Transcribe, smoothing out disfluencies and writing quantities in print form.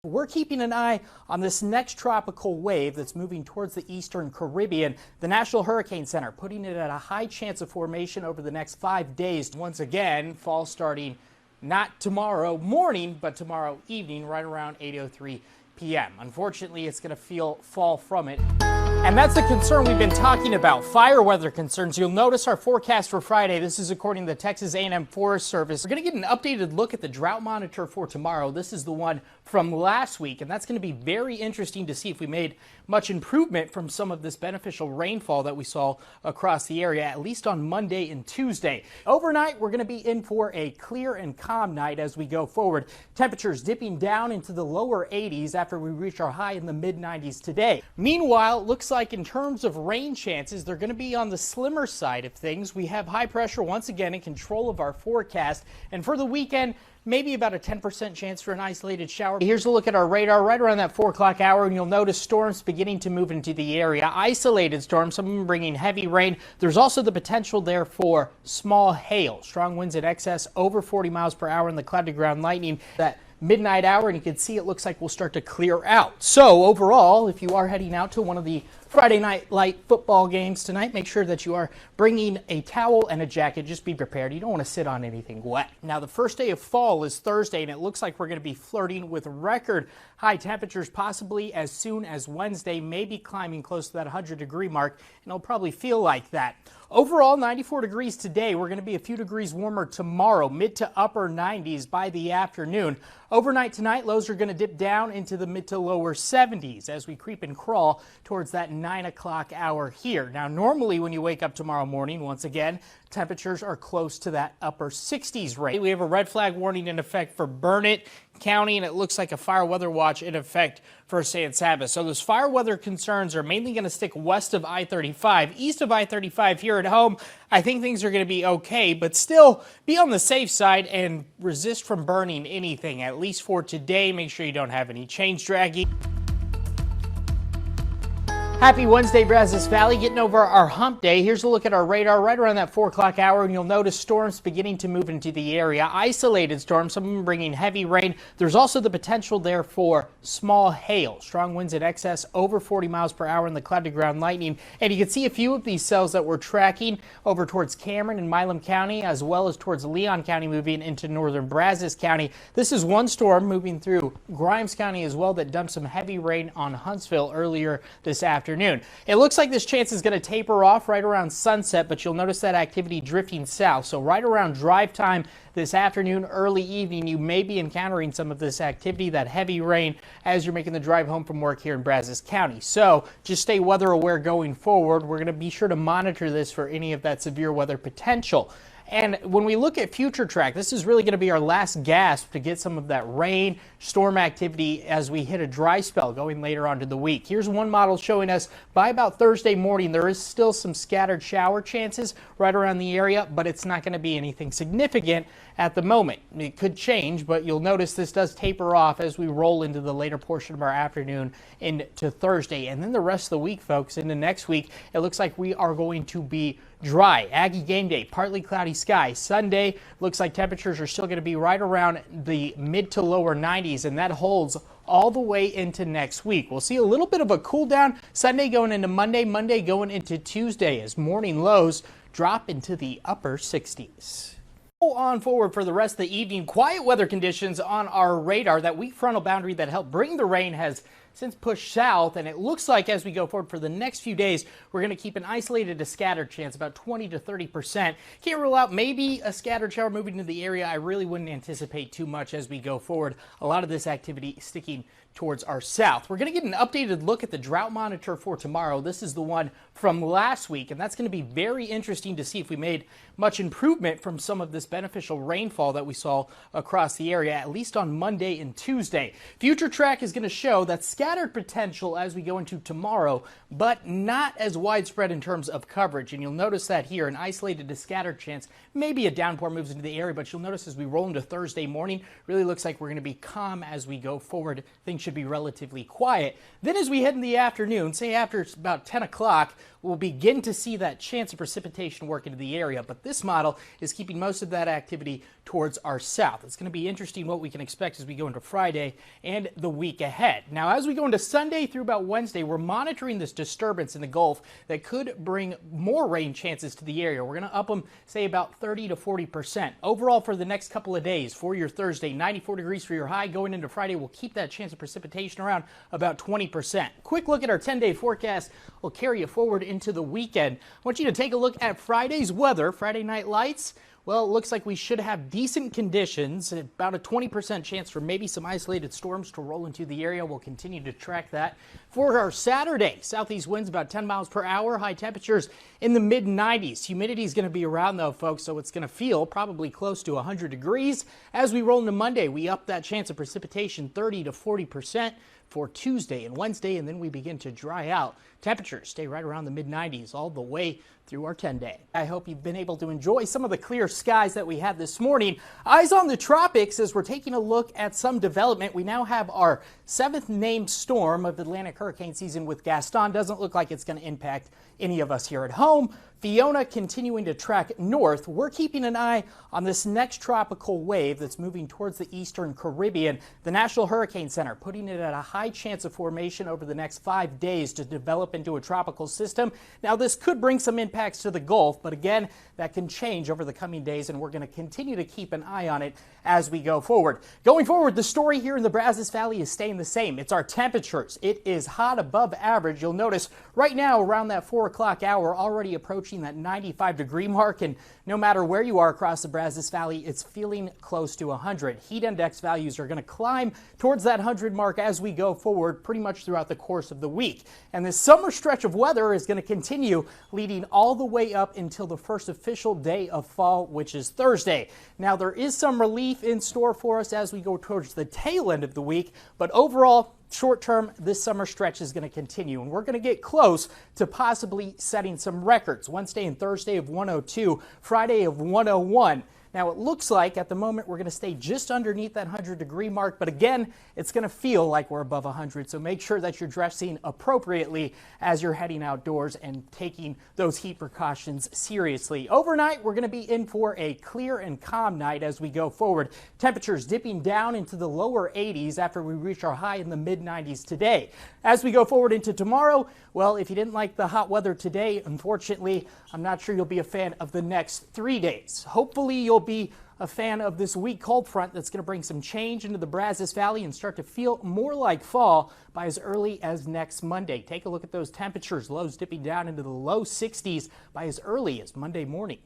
We're keeping an eye on this next tropical wave that's moving towards the eastern Caribbean. The National Hurricane Center putting it at a high chance of formation over the next 5 days. Once again, fall starting not tomorrow morning, but tomorrow evening, right around 8:03 p.m. Unfortunately, it's going to feel fall from it. And that's the concern we've been talking about, fire weather concerns. You'll notice our forecast for Friday. This is according to the Texas A&M Forest Service. We're going to get an updated look at the drought monitor for tomorrow. This is the one from last week, and that's going to be very interesting to see if we made much improvement from some of this beneficial rainfall that we saw across the area, at least on Monday and Tuesday. Overnight, we're going to be in for a clear and calm night as we go forward. Temperatures dipping down into the lower 80s after we reach our high in the mid-90s today. Meanwhile, it looks like in terms of rain chances, they're going to be on the slimmer side of things. We have high pressure once again in control of our forecast, and for the weekend, maybe about a 10% chance for an isolated shower. Here's a look at our radar right around that 4 o'clock hour, and you'll notice storms beginning to move into the area. Isolated storms, some of them bringing heavy rain. There's also the potential there for small hail. Strong winds in excess over 40 miles per hour in the cloud to ground lightning. That midnight hour, and you can see it looks like we'll start to clear out. So overall, if you are heading out to one of the Friday night light football games tonight, make sure that you are bringing a towel and a jacket. Just be prepared. You don't want to sit on anything wet. Now, the first day of fall is Thursday, and it looks like we're going to be flirting with record high temperatures possibly as soon as Wednesday, maybe climbing close to that 100-degree mark, and it'll probably feel like that. Overall, 94 degrees today. We're going to be a few degrees warmer tomorrow, mid to upper 90s by the afternoon. Overnight tonight, lows are going to dip down into the mid to lower 70s as we creep and crawl towards that 9 o'clock hour here. Now, normally when you wake up tomorrow morning, once again, temperatures are close to that upper 60s rate. We have a red flag warning in effect for Burnett County, and it looks like a fire weather watch in effect for San Saba. So those fire weather concerns are mainly going to stick west of I-35. East of I-35 here at home, I think things are going to be okay, but still be on the safe side and resist from burning anything, at least for today. Make sure you don't have any chains dragging. Happy Wednesday, Brazos Valley. Getting over our hump day. Here's a look at our radar right around that 4 o'clock hour, and you'll notice storms beginning to move into the area. Isolated storms, some of them bringing heavy rain. There's also the potential there for small hail. Strong winds in excess over 40 miles per hour in the cloud to ground lightning. And you can see a few of these cells that we're tracking over towards Cameron and Milam County, as well as towards Leon County, moving into northern Brazos County. This is one storm moving through Grimes County as well that dumped some heavy rain on Huntsville earlier this afternoon. It looks like this chance is going to taper off right around sunset, but you'll notice that activity drifting south. So right around drive time this afternoon, early evening, you may be encountering some of this activity, that heavy rain, as you're making the drive home from work here in Brazos County. So just stay weather aware going forward. We're going to be sure to monitor this for any of that severe weather potential. And when we look at future track, this is really going to be our last gasp to get some of that rain, storm activity as we hit a dry spell going later on to the week. Here's one model showing us by about Thursday morning, there is still some scattered shower chances right around the area, but it's not going to be anything significant at the moment. It could change, but you'll notice this does taper off as we roll into the later portion of our afternoon into Thursday. And then the rest of the week, folks, into next week, it looks like we are going to be dry. Aggie game day, partly cloudy skies. Sunday, looks like temperatures are still going to be right around the mid to lower 90s, and that holds all the way into next week. We'll see a little bit of a cool down Sunday going into Monday, Monday going into Tuesday as morning lows drop into the upper 60s. On forward for the rest of the evening, quiet weather conditions on our radar. That weak frontal boundary that helped bring the rain has since pushed south, and it looks like as we go forward for the next few days, we're going to keep an isolated to scattered chance, about 20 to 30%. Can't rule out maybe a scattered shower moving into the area. I really wouldn't anticipate too much as we go forward. A lot of this activity sticking towards our south. We're going to get an updated look at the drought monitor for tomorrow. This is the one from last week, and that's going to be very interesting to see if we made much improvement from some of this beneficial rainfall that we saw across the area, at least on Monday and Tuesday. Future track is going to show that scattered potential as we go into tomorrow, but not as widespread in terms of coverage. And you'll notice that here, an isolated to scattered chance. Maybe a downpour moves into the area, but you'll notice as we roll into Thursday morning, really looks like we're going to be calm as we go forward. Things should be relatively quiet. Then as we head in the afternoon, say after it's about 10 o'clock, we'll begin to see that chance of precipitation work into the area. But this model is keeping most of that activity towards our south. It's going to be interesting what we can expect as we go into Friday and the week ahead. Now, as we go into Sunday through about Wednesday, we're monitoring this disturbance in the Gulf that could bring more rain chances to the area. We're going to up them, say, about 30 to 40%. Overall, for the next couple of days, for your Thursday, 94 degrees for your high. Going into Friday, we'll keep that chance of precipitation around about 20%. Quick look at our 10-day forecast will carry you forward into the weekend. I want you to take a look at Friday's weather, Friday night lights. Well, it looks like we should have decent conditions, about a 20% chance for maybe some isolated storms to roll into the area. We'll continue to track that. For our Saturday, southeast winds about 10 miles per hour, high temperatures in the mid-90s. Humidity is going to be around, though, folks, so it's going to feel probably close to 100 degrees. As we roll into Monday, we up that chance of precipitation 30 to 40% for Tuesday and Wednesday, and then we begin to dry out. Temperatures stay right around the mid-90s all the way through our 10-day. I hope you've been able to enjoy some of the clear skies that we had this morning. Eyes on the tropics as we're taking a look at some development. We now have our 7th named storm of Atlantic hurricane season with Gaston. Doesn't look like it's going to impact any of us here at home. Fiona continuing to track north. We're keeping an eye on this next tropical wave that's moving towards the eastern Caribbean. The National Hurricane Center putting it at a high chance of formation over the next 5 days to develop into a tropical system. Now, this could bring some impacts to the Gulf, but again, that can change over the coming days, and we're going to continue to keep an eye on it as we go forward. Going forward, the story here in the Brazos Valley is staying the same. It's our temperatures. It is hot above average. You'll notice right now around that 4 o'clock hour, already approaching that 95-degree mark, and no matter where you are across the Brazos Valley, it's feeling close to 100. Heat index values are going to climb towards that 100 mark as we go forward pretty much throughout the course of the week. And this summer stretch of weather is going to continue leading all the way up until the first official day of fall, which is Thursday. Now, there is some relief in store for us as we go towards the tail end of the week, but overall, short term, this summer stretch is going to continue, and we're going to get close to possibly setting some records. Wednesday and Thursday of 102, Friday of 101. Now, it looks like at the moment we're going to stay just underneath that 100-degree mark, but again, it's going to feel like we're above 100, so make sure that you're dressing appropriately as you're heading outdoors and taking those heat precautions seriously. Overnight, we're going to be in for a clear and calm night as we go forward. Temperatures dipping down into the lower 80s after we reach our high in the mid-90s today. As we go forward into tomorrow, well, if you didn't like the hot weather today, unfortunately, I'm not sure you'll be a fan of the next 3 days. Hopefully, you'll be a fan of this weak cold front that's going to bring some change into the Brazos Valley and start to feel more like fall by as early as next Monday. Take a look at those temperatures, lows dipping down into the low 60s by as early as Monday morning.